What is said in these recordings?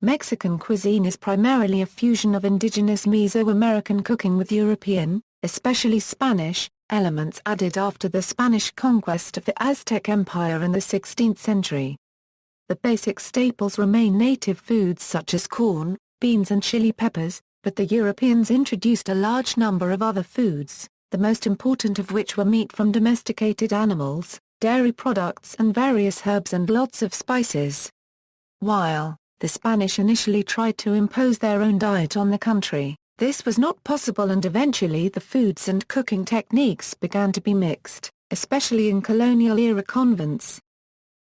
Mexican cuisine is primarily a fusion of indigenous Mesoamerican cooking with European, especially Spanish, elements added after the Spanish conquest of the Aztec Empire in the 16th century. The basic staples remain native foods such as corn, beans and chili peppers, but the Europeans introduced a large number of other foods, the most important of which were meat from domesticated animals, dairy products and various herbs and lots of spices. While the Spanish initially tried to impose their own diet on the country, this was not possible and eventually the foods and cooking techniques began to be mixed, especially in colonial-era convents.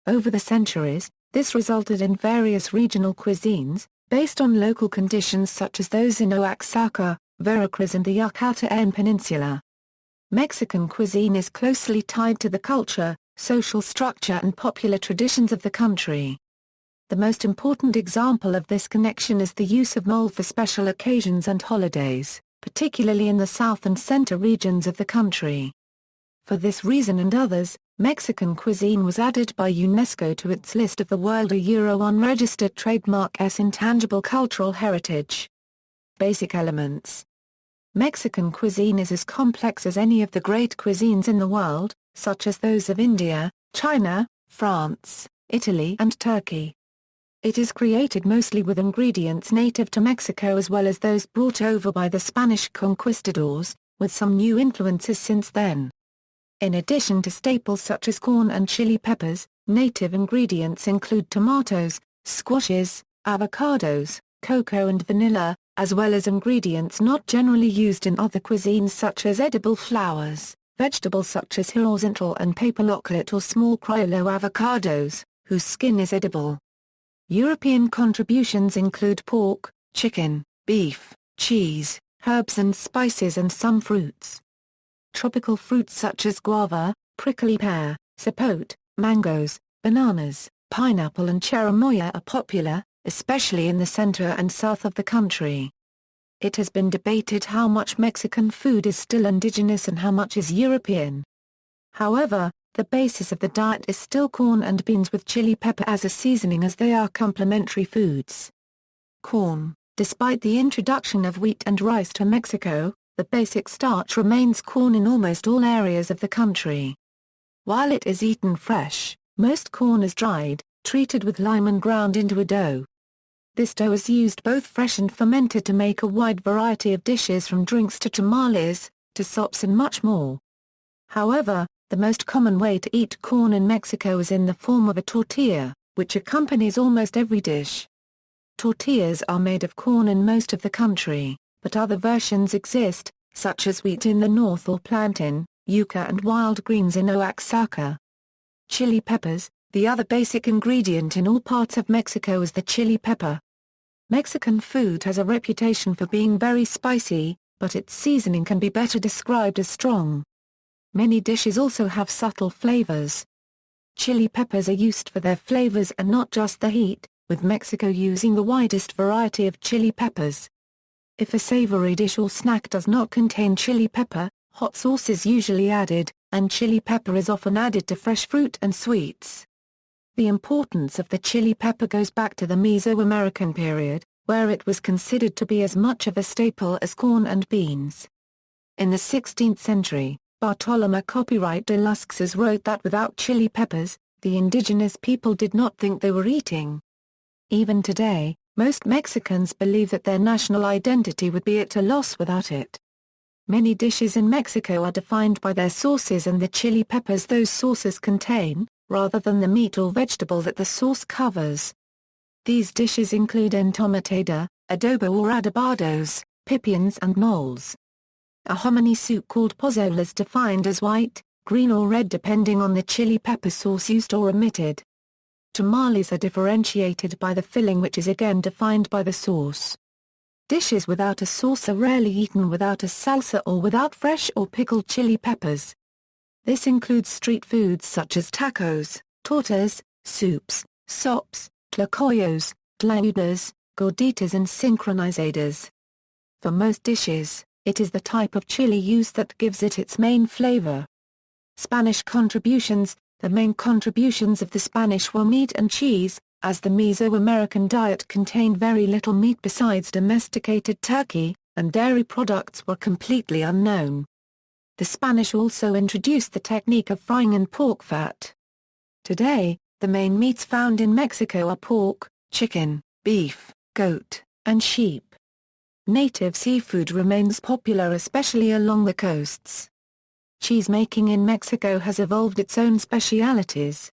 Over the centuries, this resulted in various regional cuisines, based on local conditions such as those in Oaxaca, Veracruz and the Yucatán Peninsula. Mexican cuisine is closely tied to the culture, social structure and popular traditions of the country. The most important example of this connection is the use of mole for special occasions and holidays, particularly in the south and center regions of the country. For this reason and others, Mexican cuisine was added by UNESCO to its list of the World Unregistered Trademark as Intangible Cultural Heritage. Basic elements. Mexican cuisine is as complex as any of the great cuisines in the world, such as those of India, China, France, Italy and Turkey. It is created mostly with ingredients native to Mexico as well as those brought over by the Spanish conquistadors, with some new influences since then. In addition to staples such as corn and chili peppers, native ingredients include tomatoes, squashes, avocados, cocoa and vanilla, as well as ingredients not generally used in other cuisines such as edible flowers, vegetables such as horizontal and paper locklet or small criollo avocados, whose skin is edible. European contributions include pork, chicken, beef, cheese, herbs and spices and some fruits. Tropical fruits such as guava, prickly pear, sapote, mangoes, bananas, pineapple and cherimoya are popular, especially in the center and south of the country. It has been debated how much Mexican food is still indigenous and how much is European. However, the basis of the diet is still corn and beans with chili pepper as a seasoning as they are complementary foods. Corn. Despite the introduction of wheat and rice to Mexico, the basic starch remains corn in almost all areas of the country. While it is eaten fresh, most corn is dried, treated with lime and ground into a dough. This dough is used both fresh and fermented to make a wide variety of dishes from drinks to tamales, to sops and much more. However, the most common way to eat corn in Mexico is in the form of a tortilla, which accompanies almost every dish. Tortillas are made of corn in most of the country, but other versions exist, such as wheat in the north or plantain, yuca and wild greens in Oaxaca. Chili peppers. The other basic ingredient in all parts of Mexico is the chili pepper. Mexican food has a reputation for being very spicy, but its seasoning can be better described as strong. Many dishes also have subtle flavors. Chili peppers are used for their flavors and not just the heat, with Mexico using the widest variety of chili peppers. If a savory dish or snack does not contain chili pepper, hot sauce is usually added, and chili pepper is often added to fresh fruit and sweets. The importance of the chili pepper goes back to the Mesoamerican period, where it was considered to be as much of a staple as corn and beans. In the 16th century, Bartolomé Copyright de las Casas wrote that without chili peppers, the indigenous people did not think they were eating. Even today, most Mexicans believe that their national identity would be at a loss without it. Many dishes in Mexico are defined by their sauces and the chili peppers those sauces contain, rather than the meat or vegetable that the sauce covers. These dishes include entomatada, adobo or adobados, pipians and moles. A hominy soup called pozole is defined as white, green or red depending on the chili pepper sauce used or omitted. Tamales are differentiated by the filling which is again defined by the sauce. Dishes without a sauce are rarely eaten without a salsa or without fresh or pickled chili peppers. This includes street foods such as tacos, tortas, soups, sops, tlacoyos, tlayudas, gorditas and sincronizadas. For most dishes, it is the type of chili used that gives it its main flavor. Spanish contributions. The main contributions of the Spanish were meat and cheese, as the Mesoamerican diet contained very little meat besides domesticated turkey, and dairy products were completely unknown. The Spanish also introduced the technique of frying in pork fat. Today, the main meats found in Mexico are pork, chicken, beef, goat, and sheep. Native seafood remains popular especially along the coasts. Cheesemaking in Mexico has evolved its own specialities.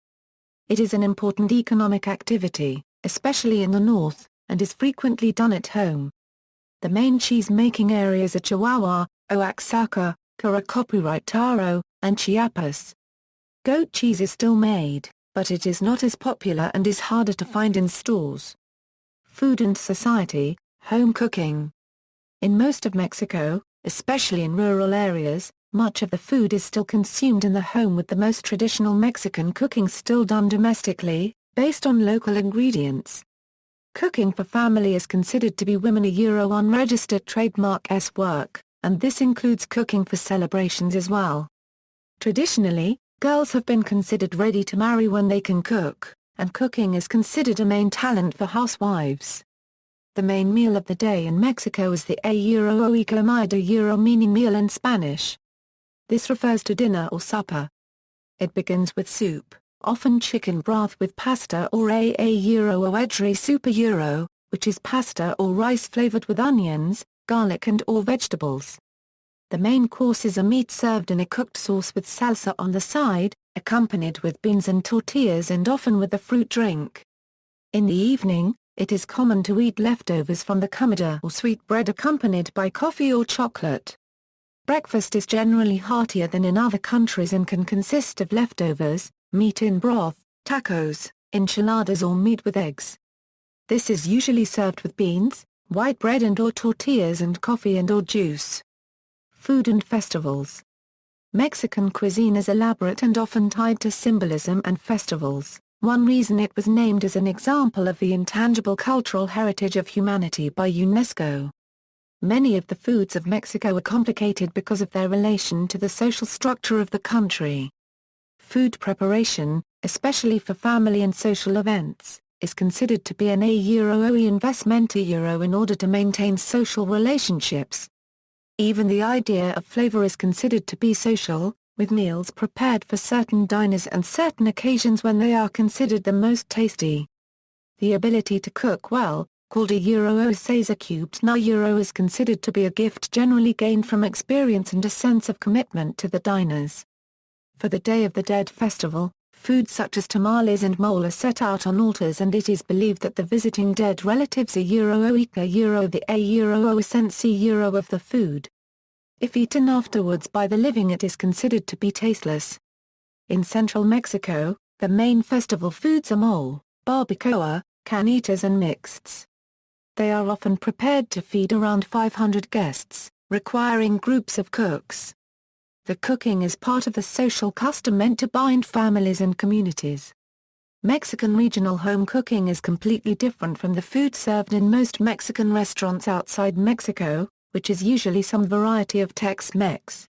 It is an important economic activity, especially in the north, and is frequently done at home. The main cheese-making areas are Chihuahua, Oaxaca, Querétaro, and Chiapas. Goat cheese is still made, but it is not as popular and is harder to find in stores. Food and society, home cooking. In most of Mexico, especially in rural areas, much of the food is still consumed in the home, with the most traditional Mexican cooking still done domestically, based on local ingredients. Cooking for family is considered to be women unregistered trademark work, and this includes cooking for celebrations as well. Traditionally, girls have been considered ready to marry when they can cook, and cooking is considered a main talent for housewives. The main meal of the day in Mexico is the o comida meaning meal in Spanish. This refers to dinner or supper. It begins with soup, often chicken broth with pasta or oedre soup which is pasta or rice flavored with onions, garlic and/or vegetables. The main course is a meat served in a cooked sauce with salsa on the side, accompanied with beans and tortillas and often with a fruit drink. In the evening, it is common to eat leftovers from the comida or sweet bread accompanied by coffee or chocolate. Breakfast is generally heartier than in other countries and can consist of leftovers, meat in broth, tacos, enchiladas or meat with eggs. This is usually served with beans, white bread and/or tortillas and coffee and/or juice. Food and festivals. Mexican cuisine is elaborate and often tied to symbolism and festivals. One reason it was named as an example of the intangible cultural heritage of humanity by UNESCO. Many of the foods of Mexico are complicated because of their relation to the social structure of the country. Food preparation, especially for family and social events, is considered to be an investment in order to maintain social relationships. Even the idea of flavor is considered to be social, with meals prepared for certain diners and certain occasions when they are considered the most tasty. The ability to cook well, called a Caesar cubed na is considered to be a gift generally gained from experience and a sense of commitment to the diners. For the Day of the Dead festival, foods such as tamales and mole are set out on altars, and it is believed that the visiting dead relatives the essence of the food. If eaten afterwards by the living, it is considered to be tasteless. In central Mexico, the main festival foods are mole, barbacoa, carnitas and mixeds. They are often prepared to feed around 500 guests, requiring groups of cooks. The cooking is part of the social custom meant to bind families and communities. Mexican regional home cooking is completely different from the food served in most Mexican restaurants outside Mexico, which is usually some variety of Tex-Mex.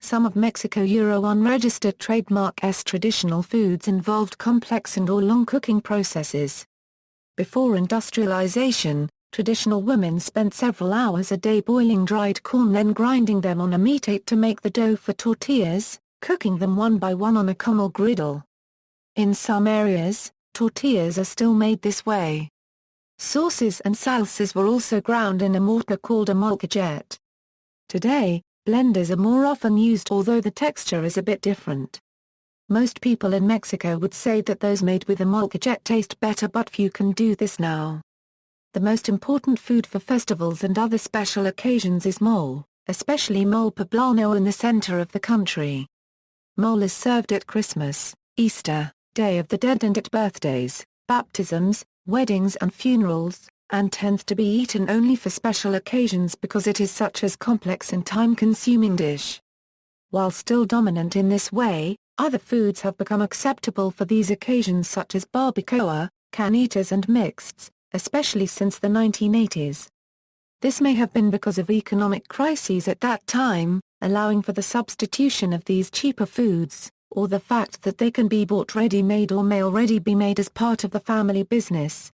Some of Mexico unregistered trademark's traditional foods involved complex and or long cooking processes. Before industrialization, traditional women spent several hours a day boiling dried corn, then grinding them on a meat to make the dough for tortillas, cooking them one by one on a comal griddle. In some areas, tortillas are still made this way. Sauces and salsas were also ground in a mortar called a molcajete. Today, blenders are more often used, although the texture is a bit different. Most people in Mexico would say that those made with a molcajete taste better, but few can do this now. The most important food for festivals and other special occasions is mole, especially mole poblano in the center of the country. Mole is served at Christmas, Easter, Day of the Dead and at birthdays, baptisms, weddings and funerals, and tends to be eaten only for special occasions because it is such a complex and time-consuming dish. While still dominant in this way, other foods have become acceptable for these occasions such as barbacoa, carnitas and mixeds, especially since the 1980s. This may have been because of economic crises at that time, allowing for the substitution of these cheaper foods, or the fact that they can be bought ready-made or may already be made as part of the family business.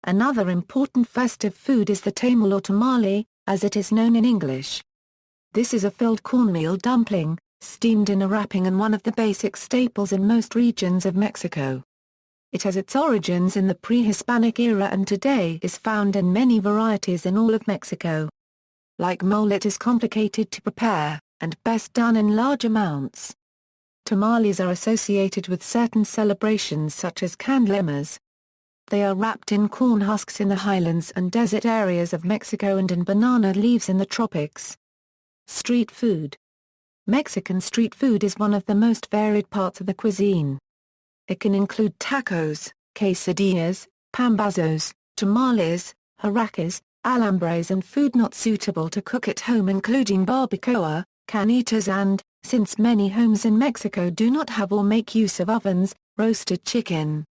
Another important festive food is the tamal or tamale, as it is known in English. This is a filled cornmeal dumpling, steamed in a wrapping and one of the basic staples in most regions of Mexico. It has its origins in the pre-Hispanic era and today is found in many varieties in all of Mexico. Like mole, it is complicated to prepare, and best done in large amounts. Tamales are associated with certain celebrations such as Candlemas. They are wrapped in corn husks in the highlands and desert areas of Mexico and in banana leaves in the tropics. Street food. Mexican street food is one of the most varied parts of the cuisine. It can include tacos, quesadillas, pambazos, tamales, harakis, alambres and food not suitable to cook at home including barbacoa, carnitas and, since many homes in Mexico do not have or make use of ovens, roasted chicken.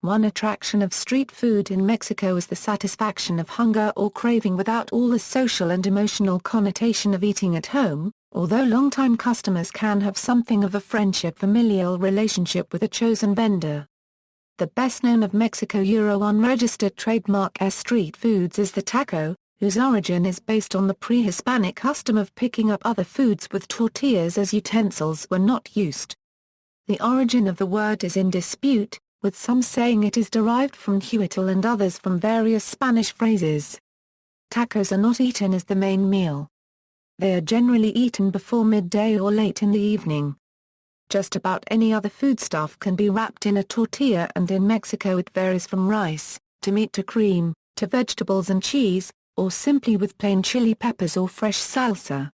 One attraction of street food in Mexico is the satisfaction of hunger or craving without all the social and emotional connotation of eating at home, although longtime customers can have something of a friendship-familial relationship with a chosen vendor. The best-known of Mexico unregistered trademark street foods is the taco, whose origin is based on the pre-Hispanic custom of picking up other foods with tortillas as utensils when not used. The origin of the word is in dispute, with some saying it is derived from huitl and others from various Spanish phrases. Tacos are not eaten as the main meal. They are generally eaten before midday or late in the evening. Just about any other foodstuff can be wrapped in a tortilla, and in Mexico it varies from rice, to meat to cream, to vegetables and cheese, or simply with plain chili peppers or fresh salsa.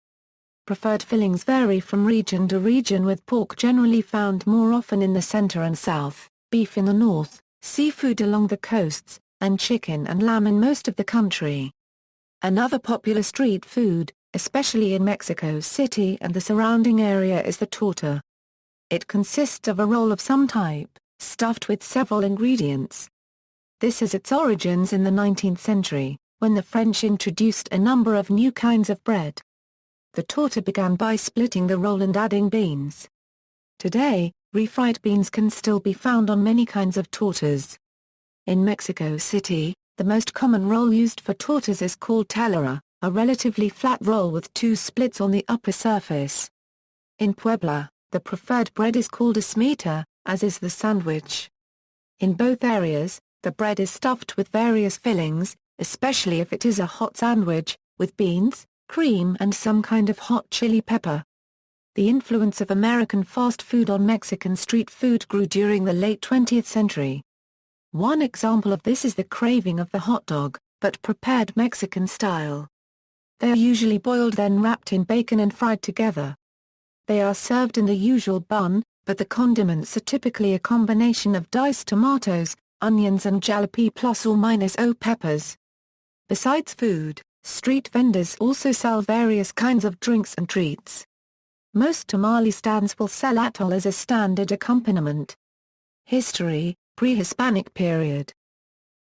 Preferred fillings vary from region to region, with pork generally found more often in the center and south, beef in the north, seafood along the coasts, and chicken and lamb in most of the country. Another popular street food, especially in Mexico City and the surrounding area, is the torta. It consists of a roll of some type, stuffed with several ingredients. This has its origins in the 19th century, when the French introduced a number of new kinds of bread. The torta began by splitting the roll and adding beans. Today, refried beans can still be found on many kinds of tortas. In Mexico City, the most common roll used for tortas is called telera, a relatively flat roll with two splits on the upper surface. In Puebla, the preferred bread is called a smita, as is the sandwich. In both areas, the bread is stuffed with various fillings, especially if it is a hot sandwich, with beans, cream and some kind of hot chili pepper. The influence of American fast food on Mexican street food grew during the late 20th century. One example of this is the craving of the hot dog, but prepared Mexican style. They are usually boiled then wrapped in bacon and fried together. They are served in the usual bun, but the condiments are typically a combination of diced tomatoes, onions and jalapeno plus or minus peppers. Besides food, street vendors also sell various kinds of drinks and treats. Most tamale stands will sell atole as a standard accompaniment. History, pre-Hispanic period.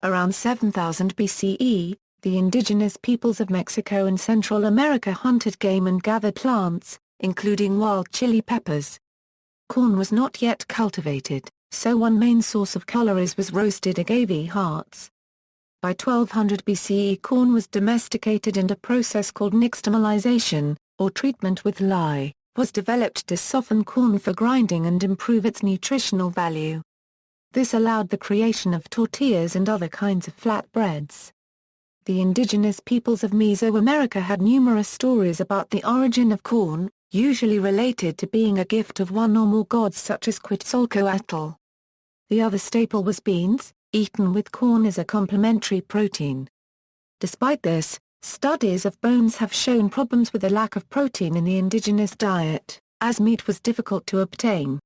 Around 7000 BCE, the indigenous peoples of Mexico and Central America hunted game and gathered plants, including wild chili peppers. Corn was not yet cultivated, so one main source of calories was roasted agave hearts. By 1200 BCE, corn was domesticated and a process called nixtamalization, or treatment with lye, was developed to soften corn for grinding and improve its nutritional value. This allowed the creation of tortillas and other kinds of flatbreads. The indigenous peoples of Mesoamerica had numerous stories about the origin of corn, usually related to being a gift of one or more gods such as Quetzalcoatl. The other staple was beans, eaten with corn as a complementary protein. Despite this, studies of bones have shown problems with the lack of protein in the indigenous diet, as meat was difficult to obtain.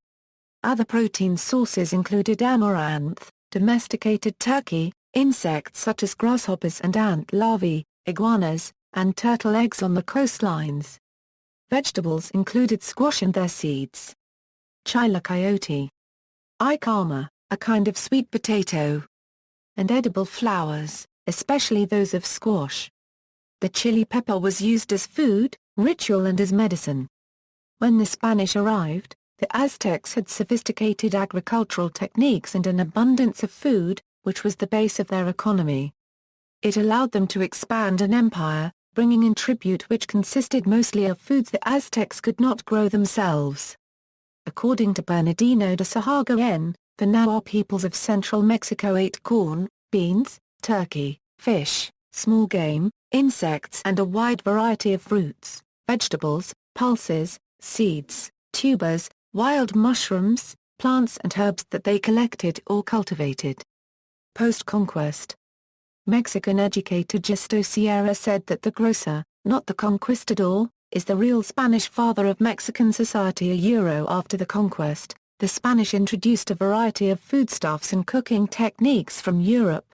Other protein sources included amaranth, domesticated turkey, insects such as grasshoppers and ant larvae, iguanas, and turtle eggs on the coastlines. Vegetables included squash and their seeds. Chilacayote. Icama, a kind of sweet potato. And edible flowers, especially those of squash. The chili pepper was used as food, ritual and as medicine. When the Spanish arrived, The Aztecs had sophisticated agricultural techniques and an abundance of food, which was the base of their economy. It allowed them to expand an empire, bringing in tribute which consisted mostly of foods the Aztecs could not grow themselves. According to Bernardino de Sahagún, the Nahua peoples of central Mexico ate corn, beans, turkey, fish, small game, insects and a wide variety of fruits, vegetables, pulses, seeds, tubers, wild mushrooms, plants and herbs that they collected or cultivated. Post-conquest. Mexican educator Justo Sierra said that the grocer, not the conquistador, is the real Spanish father of Mexican society. After the conquest, the Spanish introduced a variety of foodstuffs and cooking techniques from Europe.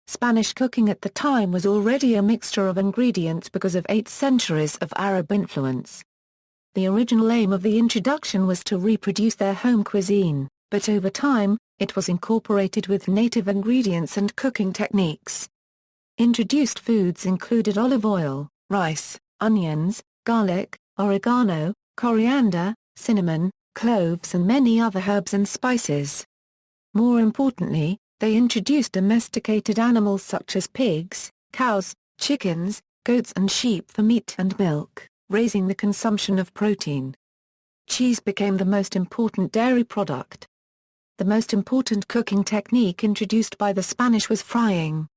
Spanish cooking at the time was already a mixture of ingredients because of 8 centuries of Arab influence. The original aim of the introduction was to reproduce their home cuisine, but over time, it was incorporated with native ingredients and cooking techniques. Introduced foods included olive oil, rice, onions, garlic, oregano, coriander, cinnamon, cloves and many other herbs and spices. More importantly, they introduced domesticated animals such as pigs, cows, chickens, goats and sheep for meat and milk, raising the consumption of protein. Cheese became the most important dairy product. The most important cooking technique introduced by the Spanish was frying.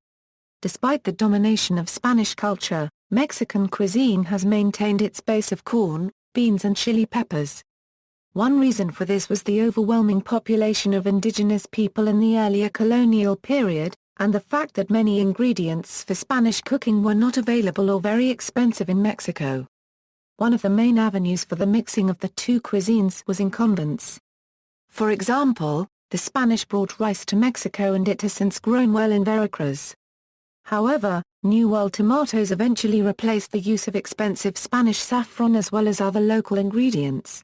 Despite the domination of Spanish culture, Mexican cuisine has maintained its base of corn, beans and chili peppers. One reason for this was the overwhelming population of indigenous people in the earlier colonial period, and the fact that many ingredients for Spanish cooking were not available or very expensive in Mexico. One of the main avenues for the mixing of the two cuisines was in convents. For example, the Spanish brought rice to Mexico and it has since grown well in Veracruz. However, New World tomatoes eventually replaced the use of expensive Spanish saffron as well as other local ingredients.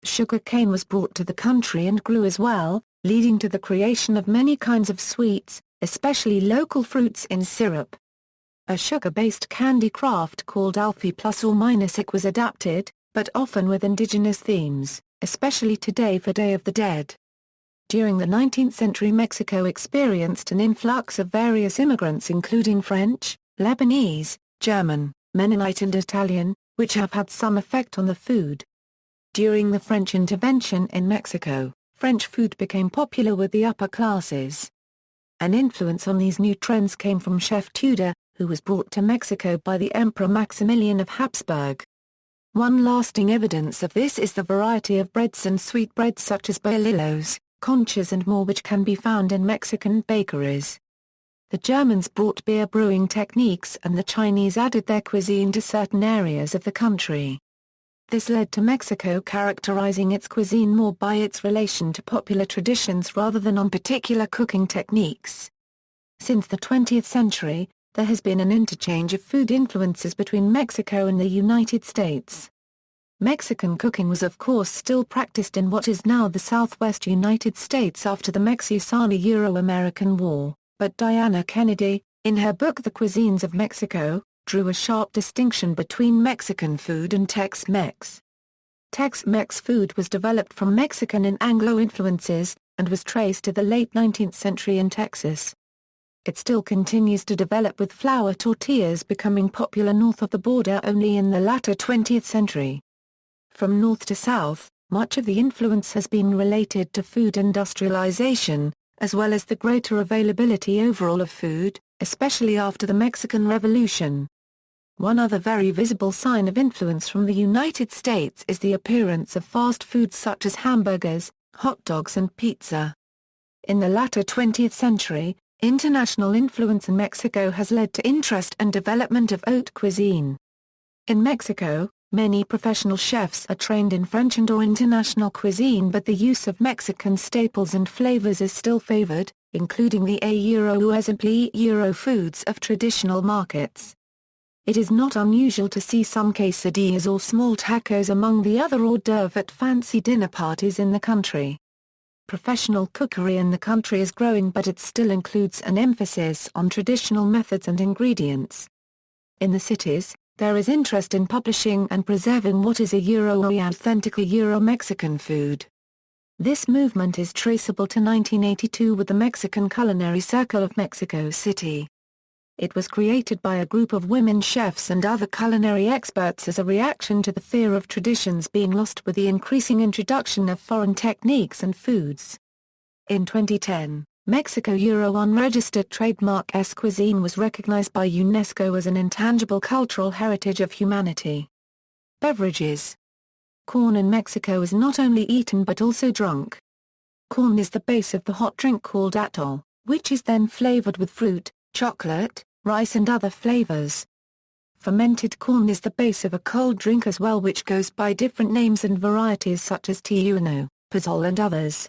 Sugar cane was brought to the country and grew as well, leading to the creation of many kinds of sweets, especially local fruits in syrup. A sugar-based candy craft called Alfie +or- was adapted, but often with indigenous themes, especially today for Day of the Dead. During the 19th century Mexico experienced an influx of various immigrants including French, Lebanese, German, Mennonite and Italian, which have had some effect on the food. During the French intervention in Mexico, French food became popular with the upper classes. An influence on these new trends came from Chef Tudor, who was brought to Mexico by the Emperor Maximilian of Habsburg. One lasting evidence of this is the variety of breads and sweetbreads such as bolillos, conchas and more which can be found in Mexican bakeries. The Germans brought beer brewing techniques and the Chinese added their cuisine to certain areas of the country. This led to Mexico characterizing its cuisine more by its relation to popular traditions rather than on particular cooking techniques. Since the 20th century, there has been an interchange of food influences between Mexico and the United States. Mexican cooking was of course still practiced in what is now the southwest United States after the Mexican-Euro-American War, but Diana Kennedy, in her book The Cuisines of Mexico, drew a sharp distinction between Mexican food and Tex-Mex. Tex-Mex food was developed from Mexican and Anglo influences, and was traced to the late 19th century in Texas. It still continues to develop with flour tortillas becoming popular north of the border only in the latter 20th century. From north to south, much of the influence has been related to food industrialization, as well as the greater availability overall of food, especially after the Mexican Revolution. One other very visible sign of influence from the United States is the appearance of fast foods such as hamburgers, hot dogs and pizza. In the latter 20th century, international influence in Mexico has led to interest and development of haute cuisine. In Mexico, many professional chefs are trained in French and/or international cuisine, but the use of Mexican staples and flavors is still favored, including the Euro foods of traditional markets. It is not unusual to see some quesadillas or small tacos among the other hors d'oeuvre at fancy dinner parties in the country. Professional cookery in the country is growing, but it still includes an emphasis on traditional methods and ingredients. In the cities, There is interest in publishing and preserving what is a authentic Euro-Mexican food. This movement is traceable to 1982 with the Mexican Culinary Circle of Mexico City. It was created by a group of women chefs and other culinary experts as a reaction to the fear of traditions being lost with the increasing introduction of foreign techniques and foods. In 2010, Mexico unregistered trademark cuisine was recognized by UNESCO as an intangible cultural heritage of humanity. Beverages. Corn in Mexico is not only eaten but also drunk. Corn is the base of the hot drink called atole, which is then flavored with fruit, chocolate, rice and other flavors. Fermented corn is the base of a cold drink as well, which goes by different names and varieties such as tiuno, pozol and others.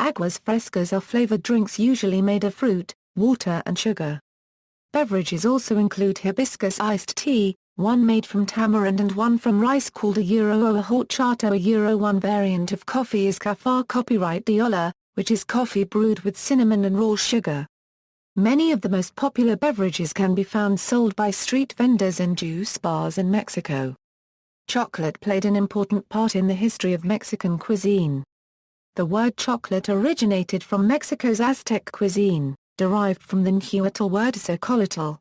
Aguas frescas are flavored drinks usually made of fruit, water and sugar. Beverages also include hibiscus iced tea, one made from tamarind and one from rice called a horchata. One variant of coffee is café copyright Diola, which is coffee brewed with cinnamon and raw sugar. Many of the most popular beverages can be found sold by street vendors and juice bars in Mexico. Chocolate played an important part in the history of Mexican cuisine. The word chocolate originated from Mexico's Aztec cuisine, derived from the Nahuatl word xocolotl.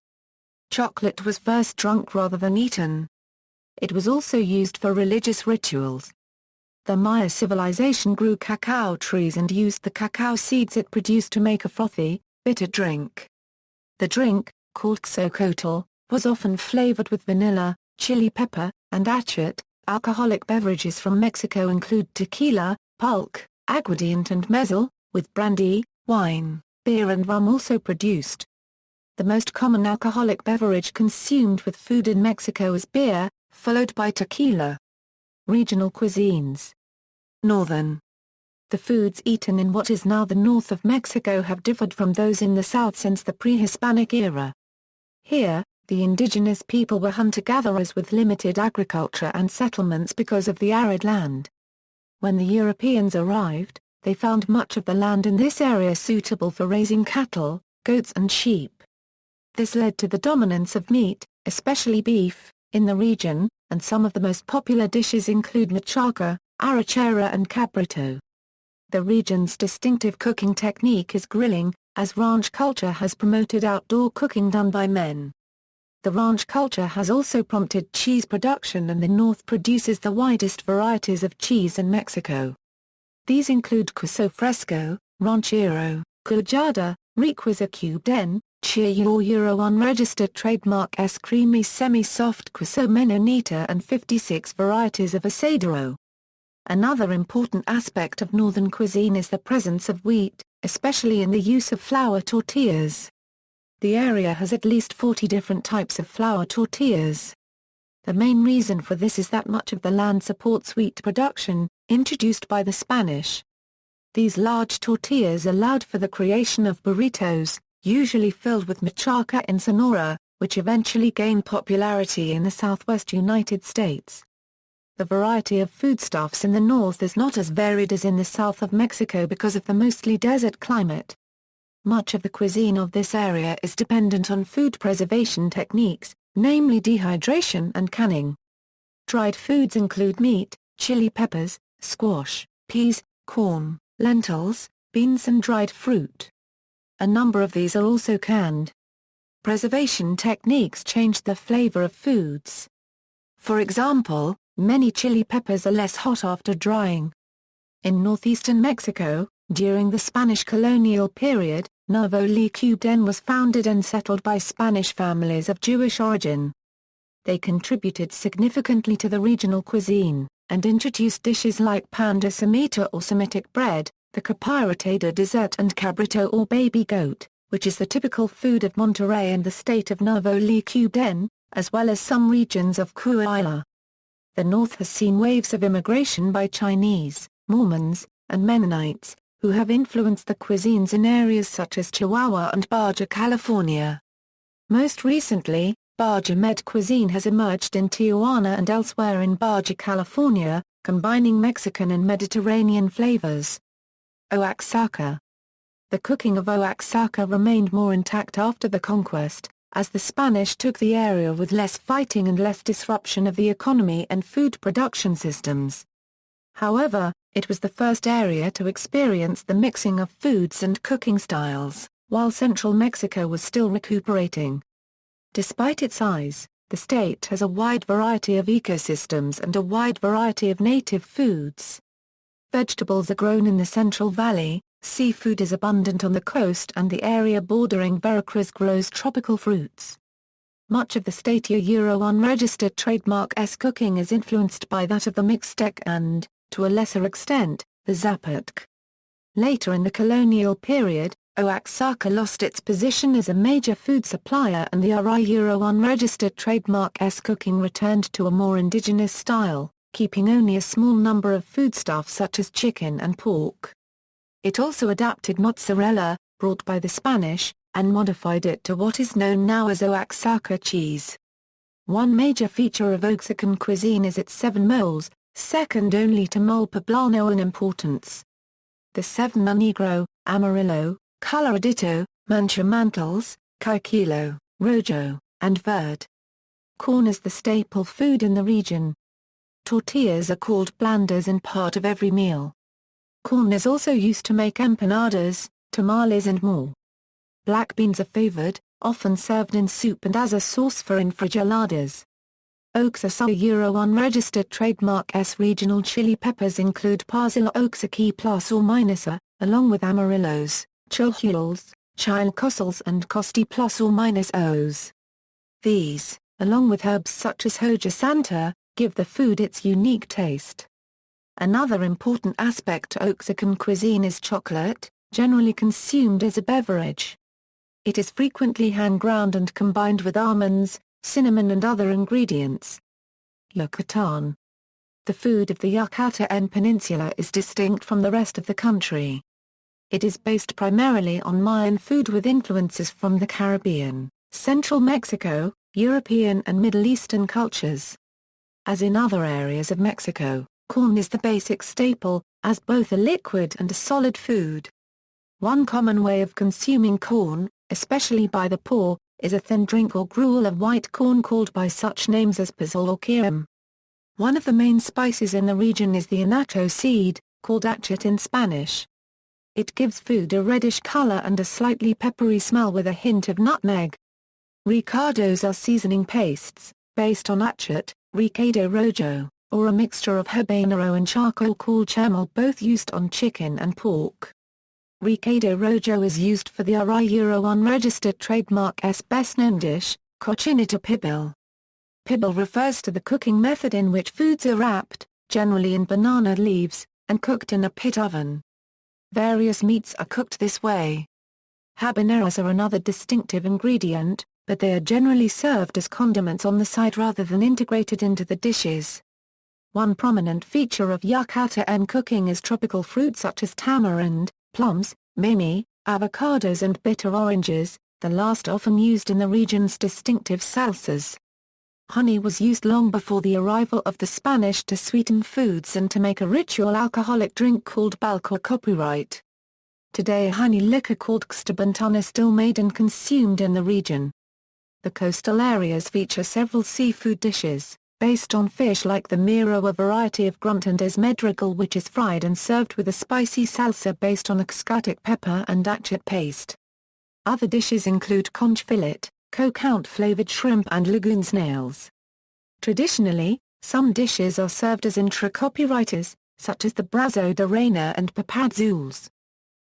Chocolate was first drunk rather than eaten. It was also used for religious rituals. The Maya civilization grew cacao trees and used the cacao seeds it produced to make a frothy, bitter drink. The drink, called xocolotl, was often flavored with vanilla, chili pepper, and achit. Alcoholic beverages from Mexico include tequila, pulque, aguardiente and mezcal, with brandy, wine, beer and rum also produced. The most common alcoholic beverage consumed with food in Mexico is beer, followed by tequila. Regional cuisines. Northern. The foods eaten in what is now the north of Mexico have differed from those in the south since the pre-Hispanic era. Here, the indigenous people were hunter-gatherers with limited agriculture and settlements because of the arid land. When the Europeans arrived, they found much of the land in this area suitable for raising cattle, goats and sheep. This led to the dominance of meat, especially beef, in the region, and some of the most popular dishes include machaca, arrachera and cabrito. The region's distinctive cooking technique is grilling, as ranch culture has promoted outdoor cooking done by men. The ranch culture has also prompted cheese production, and the north produces the widest varieties of cheese in Mexico. These include queso fresco, ranchero, cuajada, requesa cubed en, chillo unregistered trademark S creamy semi-soft queso menonita and 56 varieties of asadero. Another important aspect of northern cuisine is the presence of wheat, especially in the use of flour tortillas. The area has at least 40 different types of flour tortillas. The main reason for this is that much of the land supports wheat production, introduced by the Spanish. These large tortillas allowed for the creation of burritos, usually filled with machaca in Sonora, which eventually gained popularity in the southwest United States. The variety of foodstuffs in the north is not as varied as in the south of Mexico because of the mostly desert climate. Much of the cuisine of this area is dependent on food preservation techniques, namely dehydration and canning. Dried foods include meat, chili peppers, squash, peas, corn, lentils, beans and dried fruit. A number of these are also canned. Preservation techniques change the flavor of foods. For example, many chili peppers are less hot after drying. In northeastern Mexico, during the Spanish colonial period, Nuevo León was founded and settled by Spanish families of Jewish origin. They contributed significantly to the regional cuisine, and introduced dishes like pan de semita or Semitic bread, the capirotada dessert and cabrito or baby goat, which is the typical food of Monterrey and the state of Nuevo León, as well as some regions of Coahuila. The North has seen waves of immigration by Chinese, Mormons, and Mennonites, who have influenced the cuisines in areas such as Chihuahua and Baja California. Most recently, Baja Med cuisine has emerged in Tijuana and elsewhere in Baja California, combining Mexican and Mediterranean flavors. Oaxaca. The cooking of Oaxaca remained more intact after the conquest, as the Spanish took the area with less fighting and less disruption of the economy and food production systems. However, it was the first area to experience the mixing of foods and cooking styles, while central Mexico was still recuperating. Despite its size, the state has a wide variety of ecosystems and a wide variety of native foods. Vegetables are grown in the Central Valley, seafood is abundant on the coast, and the area bordering Veracruz grows tropical fruits. Much of the state unregistered trademark cooking is influenced by that of the Mixtec and, to a lesser extent, the Zapotec. Later in the colonial period, Oaxaca lost its position as a major food supplier, and the unregistered trademark cooking returned to a more indigenous style, keeping only a small number of foodstuffs such as chicken and pork. It also adapted mozzarella, brought by the Spanish, and modified it to what is known now as Oaxaca cheese. One major feature of Oaxacan cuisine is its 7 moles, second only to mole poblano in importance. The 7 are Negro, Amarillo, Coloradito, Manchemantles, Kikilo, Rojo, and Verde. Corn is the staple food in the region. Tortillas are called blandas in part of every meal. Corn is also used to make empanadas, tamales and more. Black beans are favored, often served in soup and as a sauce for enfrijoladas. Oaxaca unregistered trademark regional chili peppers include Pasilla Oaxaquí ±, along with Amarillos, Chilhules, Chilcosals and Costi ±Os. These, along with herbs such as Hoja Santa, give the food its unique taste. Another important aspect to Oaxacan cuisine is chocolate, generally consumed as a beverage. It is frequently hand-ground and combined with almonds, cinnamon and other ingredients. Yucatán. The food of the Yucatán Peninsula is distinct from the rest of the country. It is based primarily on Mayan food with influences from the Caribbean, Central Mexico, European and Middle Eastern cultures. As in other areas of Mexico, corn is the basic staple, as both a liquid and a solid food. One common way of consuming corn, especially by the poor, is a thin drink or gruel of white corn called by such names as pozol or quirum. One of the main spices in the region is the annatto seed, called achit in Spanish. It gives food a reddish color and a slightly peppery smell with a hint of nutmeg. Recados are seasoning pastes, based on achit, recado rojo, or a mixture of habanero and charcoal called chamoy, both used on chicken and pork. Recado rojo is used for the unregistered trademark's best-known dish, cochinita pibil. Pibil refers to the cooking method in which foods are wrapped, generally in banana leaves, and cooked in a pit oven. Various meats are cooked this way. Habaneros are another distinctive ingredient, but they are generally served as condiments on the side rather than integrated into the dishes. One prominent feature of Yucatán cooking is tropical fruits such as tamarind, plums, mimi, avocados and bitter oranges, the last often used in the region's distinctive salsas. Honey was used long before the arrival of the Spanish to sweeten foods and to make a ritual alcoholic drink called balco copyright. Today a honey liquor called xtabantán is still made and consumed in the region. The coastal areas feature several seafood dishes, based on fish like the miro, a variety of grunt, and esmedrigal, which is fried and served with a spicy salsa based on Oaxaca pepper and achit paste. Other dishes include conch fillet, co-count-flavored shrimp and lagoon snails. Traditionally, some dishes are served as intra-copywriters, such as the brazo de reina and papadzules.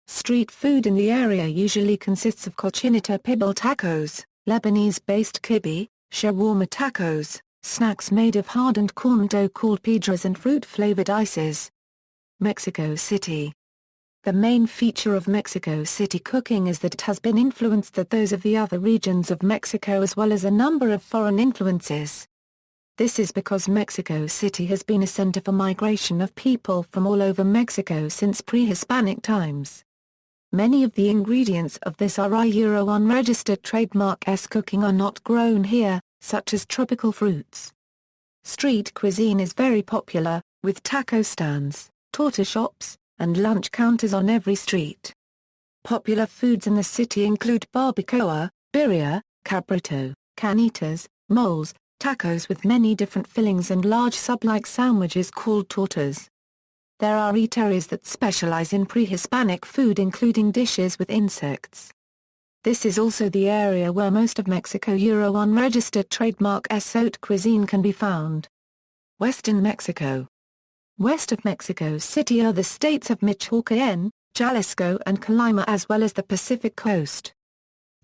Street food in the area usually consists of cochinita pibil tacos, Lebanese-based kibbeh, shawarma tacos, snacks made of hardened corn dough called piedras and fruit-flavored ices. Mexico City. The main feature of Mexico City cooking is that it has been influenced by those of the other regions of Mexico as well as a number of foreign influences. This is because Mexico City has been a center for migration of people from all over Mexico since pre-Hispanic times. Many of the ingredients of this unregistered trademark cooking are not grown here, such as tropical fruits. Street cuisine is very popular, with taco stands, torta shops, and lunch counters on every street. Popular foods in the city include barbacoa, birria, cabrito, carnitas, moles, tacos with many different fillings and large sub-like sandwiches called tortas. There are eateries that specialize in pre-Hispanic food including dishes with insects. This is also the area where most of Mexico Euro unregistered trademark haute cuisine can be found. Western Mexico. West of Mexico City are the states of Michoacán, Jalisco and Colima as well as the Pacific coast.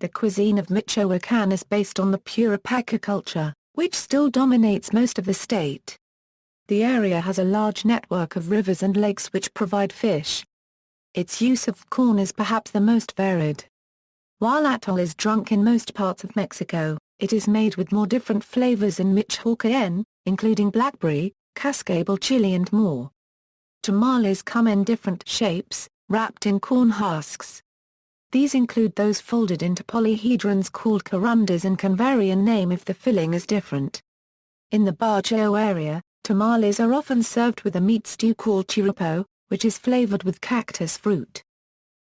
The cuisine of Michoacán is based on the pure alpaca culture, which still dominates most of the state. The area has a large network of rivers and lakes which provide fish. Its use of corn is perhaps the most varied. While atole is drunk in most parts of Mexico, it is made with more different flavors in Michoacán, including blackberry, cascabel chili and more. Tamales come in different shapes, wrapped in corn husks. These include those folded into polyhedrons called corundas and can vary in name if the filling is different. In the Bajío area, tamales are often served with a meat stew called chiripo, which is flavored with cactus fruit.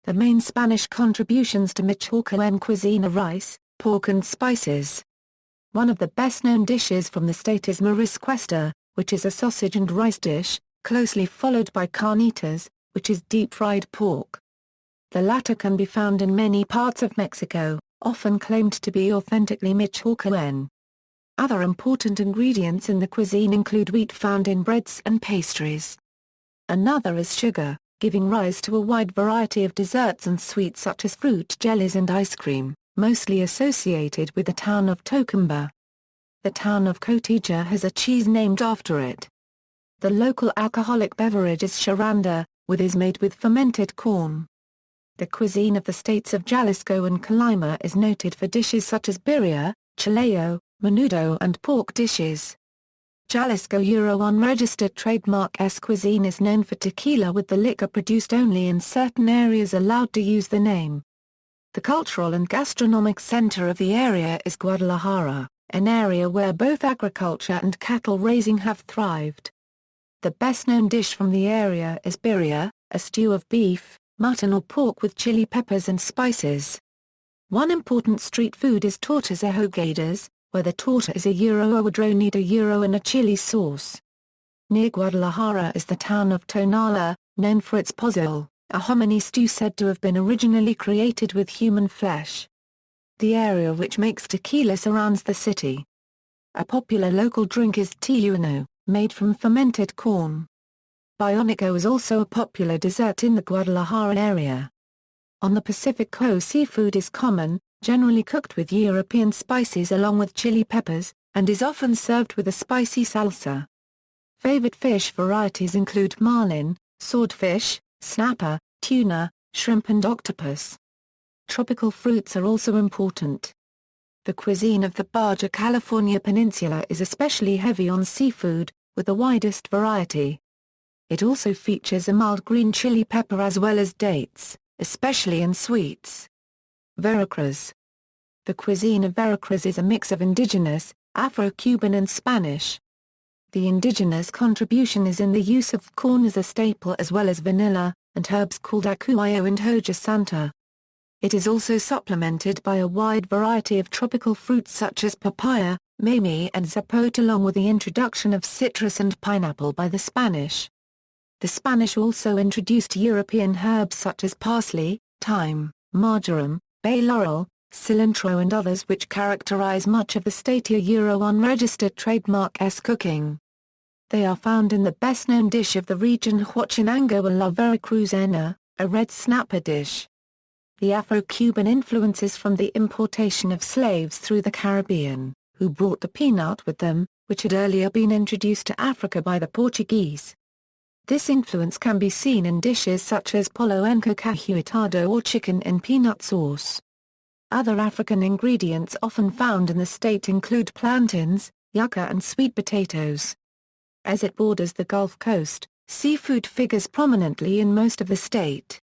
The main Spanish contributions to Michoacán cuisine are rice, pork and spices. One of the best-known dishes from the state is marisquesta, cuesta, which is a sausage and rice dish, closely followed by carnitas, which is deep-fried pork. The latter can be found in many parts of Mexico, often claimed to be authentically Michoacán. Other important ingredients in the cuisine include wheat found in breads and pastries. Another is sugar, giving rise to a wide variety of desserts and sweets such as fruit jellies and ice cream, mostly associated with the town of Tocumba. The town of Cotija has a cheese named after it. The local alcoholic beverage is charanda, which is made with fermented corn. The cuisine of the states of Jalisco and Colima is noted for dishes such as birria, chileo, menudo and pork dishes. Jalisco Euro unregistered trademark S cuisine is known for tequila with the liquor produced only in certain areas allowed to use the name. The cultural and gastronomic center of the area is Guadalajara, an area where both agriculture and cattle raising have thrived. The best-known dish from the area is birria, a stew of beef, mutton or pork with chili peppers and spices. One important street food is tortas ahogadas, where the torta is a aguadronida and a chili sauce. Near Guadalajara is the town of Tonala, known for its pozole, a hominy stew said to have been originally created with human flesh. The area which makes tequila surrounds the city. A popular local drink is tijuano, made from fermented corn. Bionico is also a popular dessert in the Guadalajara area. On the Pacific coast seafood is common, generally cooked with European spices along with chili peppers, and is often served with a spicy salsa. Favorite fish varieties include marlin, swordfish, snapper, tuna, shrimp and octopus. Tropical fruits are also important. The cuisine of the Baja California Peninsula is especially heavy on seafood, with the widest variety. It also features a mild green chili pepper as well as dates, especially in sweets. Veracruz. The cuisine of Veracruz is a mix of indigenous, Afro-Cuban and Spanish. The indigenous contribution is in the use of corn as a staple as well as vanilla, and herbs called acuyo and hoja santa. It is also supplemented by a wide variety of tropical fruits such as papaya, mamey and zapote along with the introduction of citrus and pineapple by the Spanish. The Spanish also introduced European herbs such as parsley, thyme, marjoram, bay laurel, cilantro and others which characterize much of the Statia Euro unregistered trademark S cooking. They are found in the best-known dish of the region Huachinango a la Veracruzana, a red snapper dish. The Afro-Cuban influences from the importation of slaves through the Caribbean, who brought the peanut with them, which had earlier been introduced to Africa by the Portuguese. This influence can be seen in dishes such as pollo en cacahuetado or chicken in peanut sauce. Other African ingredients often found in the state include plantains, yucca and sweet potatoes. As it borders the Gulf Coast, seafood figures prominently in most of the state.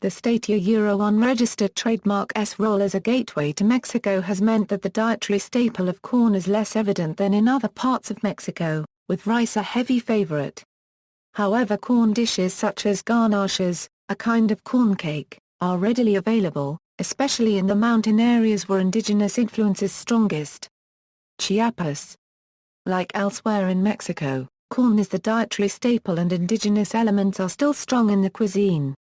The Statia Euro unregistered trademark S role as a gateway to Mexico has meant that the dietary staple of corn is less evident than in other parts of Mexico, with rice a heavy favorite. However, corn dishes such as garnaches, a kind of corn cake, are readily available, especially in the mountain areas where indigenous influence is strongest. Chiapas. Like elsewhere in Mexico, corn is the dietary staple and indigenous elements are still strong in the cuisine.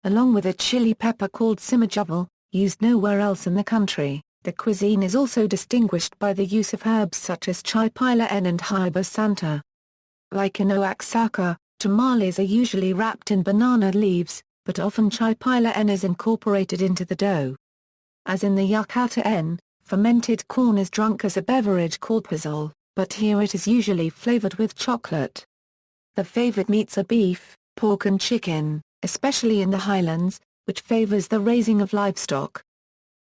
Along with a chili pepper called simijovel, used nowhere else in the country, the cuisine is also distinguished by the use of herbs such as chapila and hierba santa. Like in Oaxaca, tamales are usually wrapped in banana leaves, but often chapila is incorporated into the dough. As in the Yucatán, fermented corn is drunk as a beverage called pozole, but here it is usually flavored with chocolate. The favored meats are beef, pork and chicken, especially in the highlands, which favors the raising of livestock.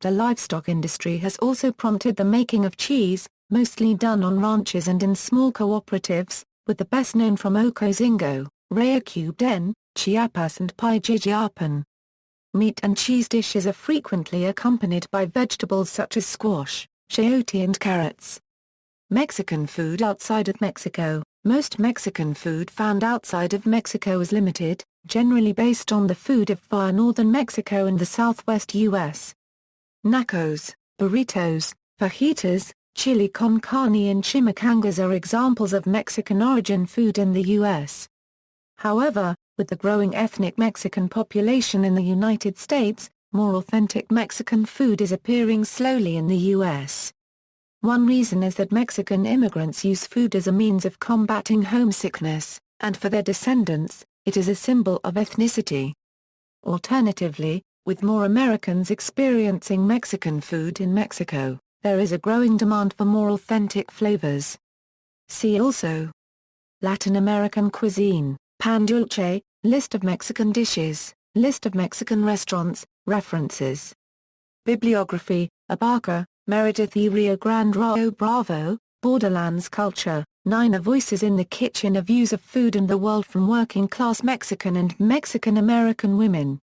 The livestock industry has also prompted the making of cheese, mostly done on ranches and in small cooperatives, with the best known from Ocosingo, Veracruz, Chiapas and Pijijiapan. Meat and cheese dishes are frequently accompanied by vegetables such as squash, chayote and carrots. Mexican food outside of Mexico. Most Mexican food found outside of Mexico is limited, generally based on the food of far northern Mexico and the southwest U.S. Nachos, burritos, fajitas, chili con carne and chimichangas are examples of Mexican-origin food in the U.S. However, with the growing ethnic Mexican population in the United States, more authentic Mexican food is appearing slowly in the U.S. One reason is that Mexican immigrants use food as a means of combating homesickness, and for their descendants, it is a symbol of ethnicity. Alternatively, with more Americans experiencing Mexican food in Mexico, there is a growing demand for more authentic flavors. See also: Latin American cuisine, pan dulce, list of Mexican dishes, list of Mexican restaurants, references. Bibliography: Abaca, Meredith E. Rio Grande Rio Bravo, Borderlands Culture, 9 Voices in the Kitchen of Views of Food and the World from Working-Class Mexican and Mexican-American Women.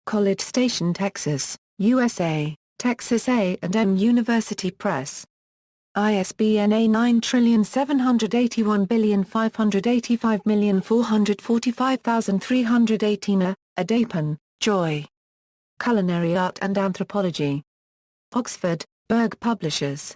College Station, Texas, USA, Texas A&M University Press. ISBN A9781585445318 Adapan, Joy. Culinary Art and Anthropology. Oxford, Berg Publishers.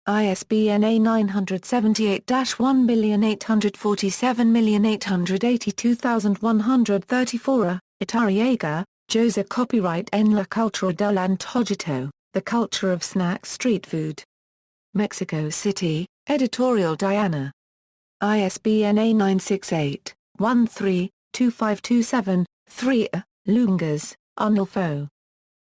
ISBN A978-18478822134 Itarriaga, Jose. Copyright en la cultura del antojito, The Culture of Snack Street Food. Mexico City, Editorial Diana. ISBN A968-13-2527-3 Lungas, Arnulfo.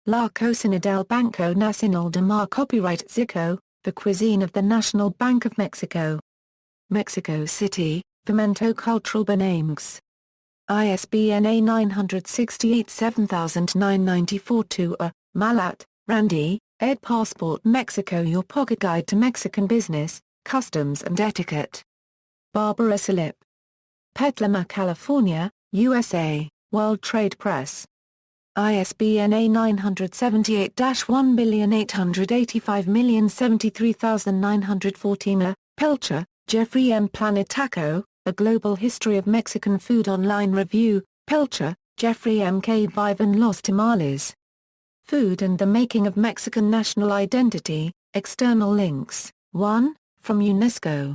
La Cocina del Banco Nacional de Mar. Copyright Zico, The Cuisine of the National Bank of Mexico. Mexico City, Fomento Cultural Benamex. ISBN A968-7994-2 Malat, Randy, ed. Passport Mexico. Your Pocket Guide to Mexican Business, Customs and Etiquette. Barbara Salip. Petaluma, California, USA, World Trade Press. ISBN A978-1,885,073,914 Pilcher, Jeffrey M. Planetaco, A Global History of Mexican Food Online Review, Pilcher, Jeffrey M. K. Vivan Los Tamales. Food and the Making of Mexican National Identity, External Links, 1, from UNESCO.